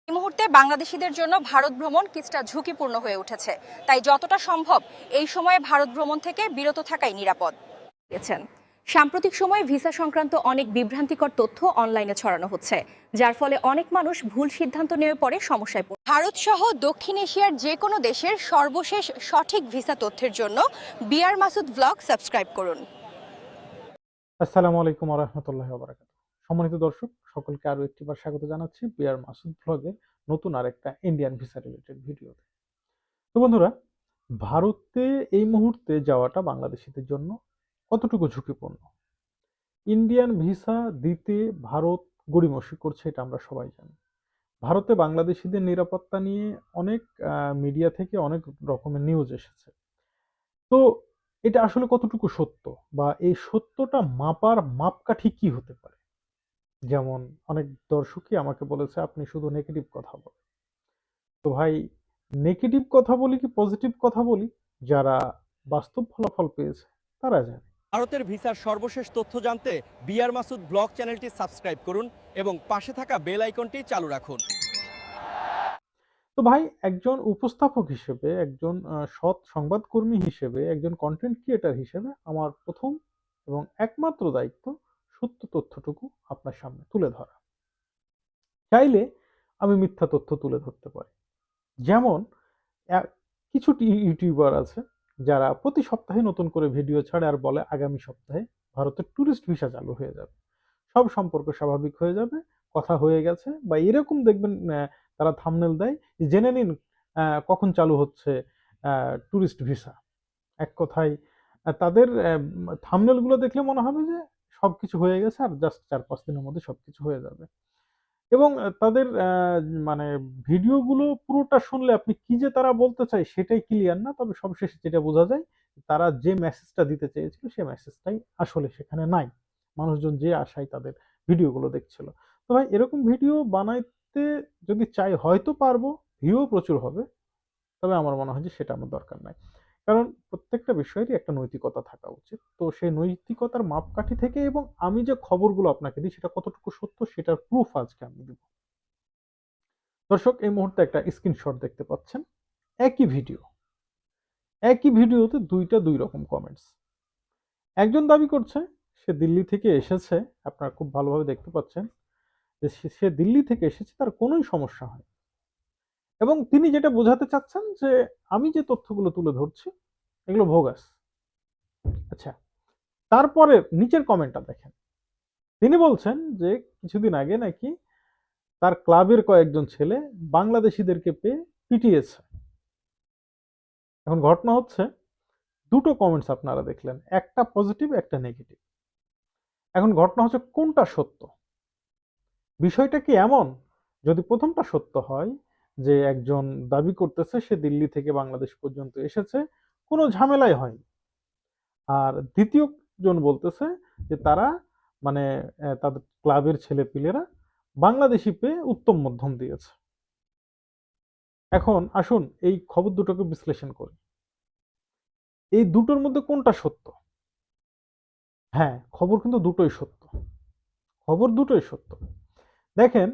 এই মুহূর্তে বাংলাদেশিদের জন্য ভারত ভ্রমণ কিছুটা ঝুঁকিপূর্ণ হয়ে উঠেছে। তাই যতটা সম্ভব এই সময়ে ভারত ভ্রমণ থেকে বিরত থাকাই নিরাপদ। সাম্প্রতিক সময়ে ভিসা সংক্রান্ত অনেক বিভ্রান্তিকর তথ্য অনলাইনে ছড়ানো হচ্ছে, যার ফলে অনেক মানুষ ভুল সিদ্ধান্ত নেওয়ার পরে সমস্যায় পড়ে। ভারত সহ দক্ষিণ এশিয়ার যে কোনো দেশের সর্বশেষ সঠিক ভিসা তথ্যের জন্য বিআর মাসুদ ব্লগ সাবস্ক্রাইব করুন। আসসালামু আলাইকুম ওয়া রাহমাতুল্লাহি ওয়া বারাকাতুহু। সম্মানিত দর্শক, সকলকে আরো একটিবার স্বাগত জানাচ্ছি বিআর মাসুদ ব্লগে নতুন আরেকটা ইন্ডিয়ান ভিসা রিলেটেড ভিডিওতে। তো বন্ধুরা, ভারতে এই মুহূর্তে যাওয়াটা বাংলাদেশীদের জন্য কতটুকু ঝুঁকিপূর্ণ? ইন্ডিয়ান ভিসা দিতে ভারত গড়িমসি করছে, এটা আমরা সবাই জানি। ভারতে বাংলাদেশীদের নিরাপত্তা নিয়ে অনেক মিডিয়া থেকে অনেক রকমের নিউজ এসেছে। তো এটা আসলে কতটুকু সত্য, বা এই সত্যটা মাপার মাপকাঠি কি হতে পারে? যেমন অনেক দর্শকই আমাকে বলেছে আপনি শুধু নেগেটিভ কথা বলেন। তো ভাই, নেগেটিভ কথা বলি কি পজিটিভ কথা বলি, যারা বাস্তব ফলাফল পেয়েছে তারা জানে। ভারতের ভিসার সর্বশেষ তথ্য জানতে বিআর মাসুদ ব্লগ চ্যানেলটি সাবস্ক্রাইব করুন এবং পাশে থাকা বেল আইকনটি চালু রাখুন। তো ভাই, একজন উপস্থাপক হিসেবে, একজন সৎ সংবাদকর্মী হিসেবে, একজন কন্টেন্ট ক্রিয়েটার হিসেবে আমার প্রথম এবং একমাত্র দায়িত্ব সত্য তথ্যটুকু আপনার সামনে তুলে ধরা। চাইলে আমি মিথ্যা তথ্য তুলে ধরতে পারি। যেমন কিছু ইউটিউবার আছে যারা প্রতি সপ্তাহে নতুন করে ভিডিও ছাড়ে আর বলে আগামী সপ্তাহে ভারতের ট্যুরিস্ট ভিসা চালু হয়ে যাবে, সব সম্পর্ক স্বাভাবিক হয়ে যাবে, কথা হয়ে গেছে, বা এরকম দেখবেন তারা থাম্বনেল দেয় জেনে নিন কখন চালু হচ্ছে ট্যুরিস্ট ভিসা। এক কথায় তাদের থাম্বনেল গুলো দেখলে মনে হবে যে সবকিছু হয়ে গেছে আর জাস্ট 4-5 দিনের মধ্যে সবকিছু হয়ে যাবে। এবং তাদের মানে ভিডিওগুলো পুরোটা শুনলে আপনি কি যে তারা বলতে চায় সেটাই ক্লিয়ার না। তবে সবশেষে যেটা বোঝা যায়, তারা যে মেসেজটা দিতে চেয়েছিল সেই মেসেজটাই আসলে সেখানে নাই। মানুষজন যে আশায় তাদের ভিডিওগুলো দেখছিল। তো ভাই, এরকম ভিডিও বানাইতে যদি চাই হয়তো পারবো, ভিউও প্রচুর হবে। তবে আমার মনে হয় যে সেটা আমার দরকার নাই। কারণ প্রত্যেকটা বিষয়েরই একটা নৈতিকতা থাকা উচিত। তো সেই নৈতিকতার মাপকাঠি থেকে এবং আমি যে খবরগুলো আপনাকে দিই সেটা কতটুকু সত্য সেটার প্রুফ আজকে আমি দিব। দর্শক, এই মুহূর্তে একটা স্ক্রিনশট দেখতে পাচ্ছেন। একই ভিডিও, একই ভিডিওতে দুই রকম কমেন্টস। একজন দাবি করছে সে দিল্লি থেকে এসেছে, আপনারা খুব ভালোভাবে দেখতে পাচ্ছেন যে সে দিল্লি থেকে এসেছে, তার কোনোই সমস্যা হয়, এবং তিনি যেটা বোঝাতে চাচ্ছেন যে আমি যে তথ্যগুলো তুলে ধরছি এগুলো ভোগাস। আচ্ছা, তারপরে নিচের কমেন্টটা দেখেন। তিনি বলছেন যে কিছুদিন আগে নাকি তার ক্লাবের কয়েকজন ছেলে বাংলাদেশিদেরকে পেয়ে পিটিয়েছে। এখন ঘটনা হচ্ছে, দুটো কমেন্টস আপনারা দেখলেন, একটা পজিটিভ একটা নেগেটিভ। এখন ঘটনা হচ্ছে কোনটা সত্য? বিষয়টা কি এমন, যদি প্রথমটা সত্য হয় যে একজন দাবি করতেছে সে দিল্লি থেকে বাংলাদেশ পর্যন্ত এসেছে, কোনো ঝামেলাই হয়নি, আর দ্বিতীয় জন বলতেছে যে তারা মানে তাদের ক্লাবের ছেলেপিলেরা বাংলাদেশি পেয়ে উত্তম মধ্যম দিয়েছে। এখন আসুন এই খবর দুটোকে বিশ্লেষণ করি। এই দুটোর মধ্যে কোনটা সত্য? হ্যাঁ, খবর কিন্তু দুটোই সত্য, খবর দুটোই সত্য। দেখেন,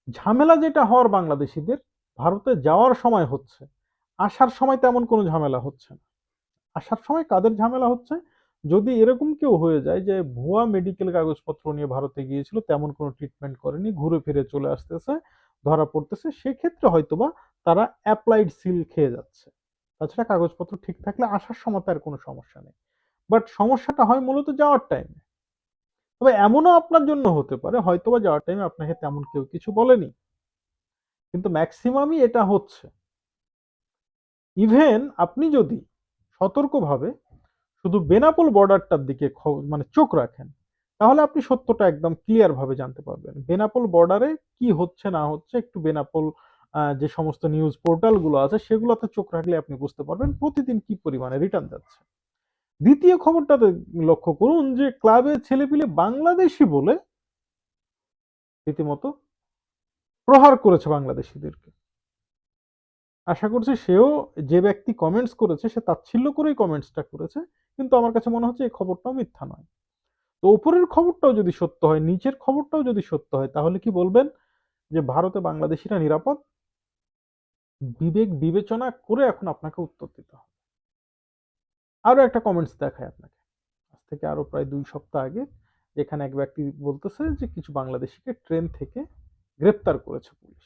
ঝামেলা যেটা হওয়ার বাংলাদেশিদের ভারতে যাওয়ার সময় হচ্ছে, আসার সময় তেমন কোনো ঝামেলা হচ্ছে না। আসার সময় কাদের ঝামেলা হচ্ছে, যদি এরকম কেউ হয়ে যায় যে ভুয়া মেডিকেল কাগজপত্র নিয়ে ভারতে গিয়েছিল, তেমন কোনো ট্রিটমেন্ট করেনি, ঘুরে ফিরে চলে আসতেছে, ধরা পড়তেছে, সেক্ষেত্রে হয়তোবা তারা অ্যাপ্লাইড সিল খেয়ে যাচ্ছে। তাছাড়া কাগজপত্র ঠিক থাকলে আসার সময় তার কোনো সমস্যা নেই। বাট সমস্যাটা হয় মূলত যাওয়ার টাইমে। তবে এমনও আপনার জন্য হতে পারে হয়তোবা যাওয়ার টাইমে আপনাকে তেমন কেউ কিছু বলেনি, কিন্তু ম্যাক্সিমামই এটা হচ্ছে। ইভেন আপনি যদি সতর্কভাবে শুধু বেনাপোল বর্ডারটার দিকে মানে চোখ রাখেন, তাহলে আপনি সত্যটা একদম ক্লিয়ার ভাবে জানতে পারবেন। বেনাপোল বর্ডারে কি হচ্ছে না হচ্ছে, একটু বেনাপোল যে সমস্ত নিউজ পোর্টাল গুলো আছে সেগুলোতে চোখ রাখলে আপনি বুঝতে পারবেন প্রতিদিন কি পরিমাণে রিটার্ন যাচ্ছে। দ্বিতীয় খবরটাতে লক্ষ্য করুন যে ক্লাবের ছেলেপিলে বাংলাদেশি বলে রীতিমতো প্রহার করেছে বাংলাদেশিদেরকে। আশা করছি সেও, যে ব্যক্তি কমেন্টস করেছে সে তাচ্ছিল্য করেই কমেন্টসটা করেছে, কিন্তু আমার কাছে মনে হচ্ছে এই খবরটাও মিথ্যা নয়। তো উপরের খবরটাও যদি সত্য হয়, নিচের খবরটাও যদি সত্য হয়, তাহলে কি বলবেন যে ভারতে বাংলাদেশিরা নিরাপদ? বিবেক বিবেচনা করে এখন আপনাকে উত্তর দিতে হবে। আরো একটা কমেন্টস দেখায় আপনাকে, আজ থেকে আরো প্রায় 2 সপ্তাহ আগে, যেখানে এক ব্যক্তি বলতেছে যে কিছু বাংলাদেশিকে ট্রেন থেকে গ্রেপ্তার করেছে পুলিশ।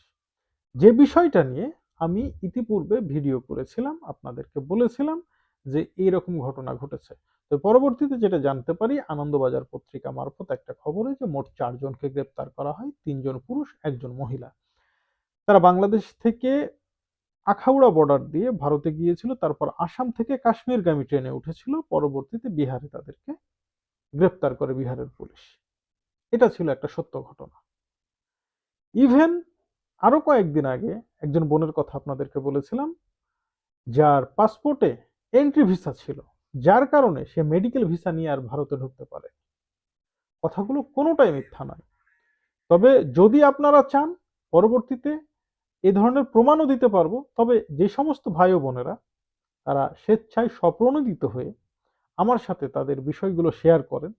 যে বিষয়টা নিয়ে আমি ইতিপূর্বে ভিডিও করেছিলাম, আপনাদেরকে বলেছিলাম যে এইরকম ঘটনা ঘটেছে। তো পরবর্তীতে যেটা জানতে পারি, আনন্দবাজার পত্রিকা মারফত একটা খবরে, যে মোট 4 জনকে গ্রেপ্তার করা হয়, 3 জন পুরুষ, 1 জন মহিলা। তারা বাংলাদেশ থেকে আখাউড়া বর্ডার দিয়ে ভারতে গিয়েছিল, তারপর আসাম থেকে কাশ্মীরগামী ট্রেনে উঠেছিল, পরবর্তীতে বিহারে তাদেরকে গ্রেপ্তার করে বিহারের পুলিশ। এটা ছিল একটা সত্য ঘটনা। ইভেন আরো কয়েকদিন আগে একজন বোনের কথা আপনাদেরকে বলেছিলাম, যার পাসপোর্টে এন্ট্রি ভিসা ছিল, যার কারণে সে মেডিকেল ভিসা নিয়ে আর ভারতে ঢুকতে পারে। কথাগুলো কোনোটাই মিথ্যা নয়। তবে যদি আপনারা চান পরবর্তীতে এ ধরনের প্রমাণও দিতে পারবো। তবে যে সমস্ত ভাই ও বোনেরা তারা স্বেচ্ছায় স্বপ্রণোদিত হয়ে আমার সাথে তাদের বিষয়গুলো শেয়ার করেন,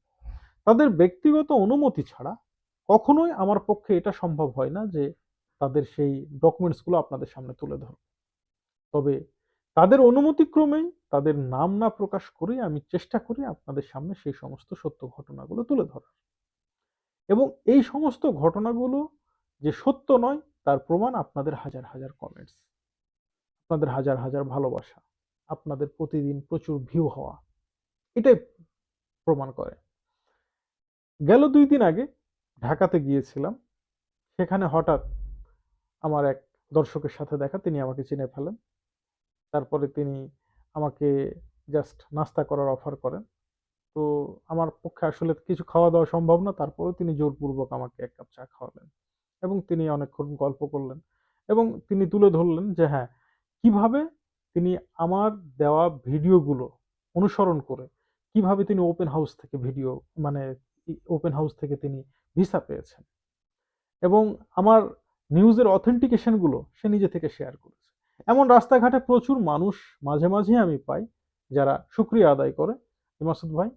তাদের ব্যক্তিগত অনুমতি ছাড়া কখনোই আমার পক্ষে এটা সম্ভব হয় না যে তাদের সেই ডকুমেন্টসগুলো আপনাদের সামনে তুলে ধরব। তবে তাদের অনুমতিক্রমেই, তাদের নাম না প্রকাশ করেই আমি চেষ্টা করি আপনাদের সামনে সেই সমস্ত সত্য ঘটনাগুলো তুলে ধরার। এবং এই সমস্ত ঘটনাগুলো যে সত্য নয় তার প্রমাণ আপনাদের হাজার হাজার কমেন্টস, আপনাদের হাজার হাজার ভালোবাসা, আপনাদের প্রতিদিন প্রচুর ভিউ হওয়া, এটাই প্রমাণ করে। গেল 2 দিন আগে ঢাকাতে গিয়েছিলাম, সেখানে হঠাৎ আমার এক দর্শকের সাথে দেখা, তিনি আমাকে চিনে ফেলেন। তারপরে তিনি আমাকে জাস্ট নাস্তা করার অফার করেন। তো আমার পক্ষে আসলে কিছু খাওয়া দাওয়া সম্ভব না, তারপরেও তিনি জোরপূর্বক আমাকে 1 কাপ চা খাওয়ালেন এবং তিনি অনেকক্ষণ গল্প করলেন এবং তিনি তুলে ধরলেন যে হ্যাঁ, কিভাবে তিনি আমার দেওয়া ভিডিওগুলো অনুসরণ করে কিভাবে তিনি ওপেন হাউস থেকে ভিডিও, মানে ওপেন হাউস থেকে তিনি ভিসা পেয়েছেন, এবং আমার নিউজের অথেন্টিকেশনগুলো সে নিজে থেকে শেয়ার করেছে। এমন রাস্তাঘাটে প্রচুর মানুষ মাঝে মাঝে আমি পাই যারা শুকরিয়া আদায় করে যে মাসুদ ভাই,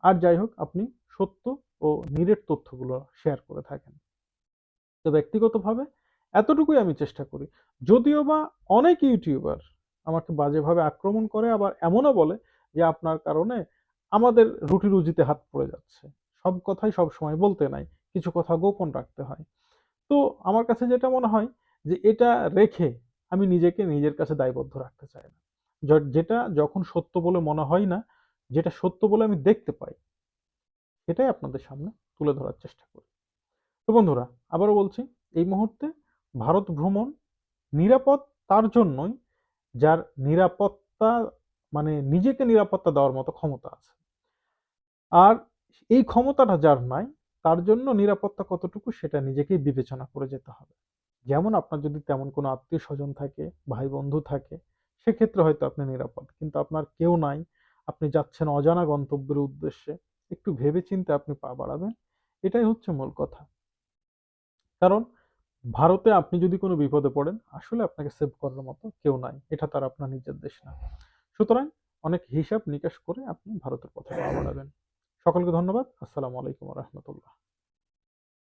আর যাই হোক, আপনি সত্য ও নিরেট তথ্যগুলো শেয়ার করে থাকেন। তো ব্যক্তিগতভাবে এতটুকুই আমি চেষ্টা করি। যদিও বা অনেক ইউটিউবার আমাকে বাজেভাবে আক্রমণ করে, আবার এমনও বলে যে আপনার কারণে আমাদের রুটি রুজিতে হাত পড়ে যাচ্ছে। সব কথাই সব সময় বলতে নাই, কিছু কথা গোপন রাখতে হয়। তো আমার কাছে যেটা মনে হয় যে এটা রেখে আমি নিজেকে নিজের কাছে দায়বদ্ধ রাখতে চাই না। যেটা যখন সত্য বলে মনে হয় না, যেটা সত্য বলে আমি দেখতে পাই, সেটাই আপনাদের সামনে তুলে ধরার চেষ্টা করি। তো বন্ধুরা, আবারও বলছি, এই মুহূর্তে ভারত ভ্রমণ নিরাপদ তার জন্যই যার নিরাপত্তা, মানে নিজেকে নিরাপত্তা দেওয়ার মতো ক্ষমতা আছে। আর এই ক্ষমতাটা যার নাই, তার জন্য নিরাপত্তা কতটুকু সেটা নিজেকেই বিবেচনা করে যেতে হবে। যেমন আপনার যদি তেমন কোনো আত্মীয় স্বজন থাকে, ভাই বন্ধু থাকে, সেক্ষেত্রে হয়তো আপনি নিরাপদ। কিন্তু আপনার কেউ নাই, আপনি যাচ্ছেন অজানা গন্তব্যের উদ্দেশ্যে, একটু ভেবেচিন্তে আপনি পা বাড়াবেন। এটাই হচ্ছে মূল কথা। কারণ ভারতে আপনি যদি কোনো বিপদে পড়েন, আসলে আপনাকে সেভ করার মতো কেউ নাই। এটা তার আপনার নিজের দেশ না। সুতরাং অনেক হিসাব নিকাশ করে আপনি ভারতের পথে পা বাড়াবেন। সকলকে ধন্যবাদ। আসসালামু আলাইকুম ওয়া রাহমাতুল্লাহ।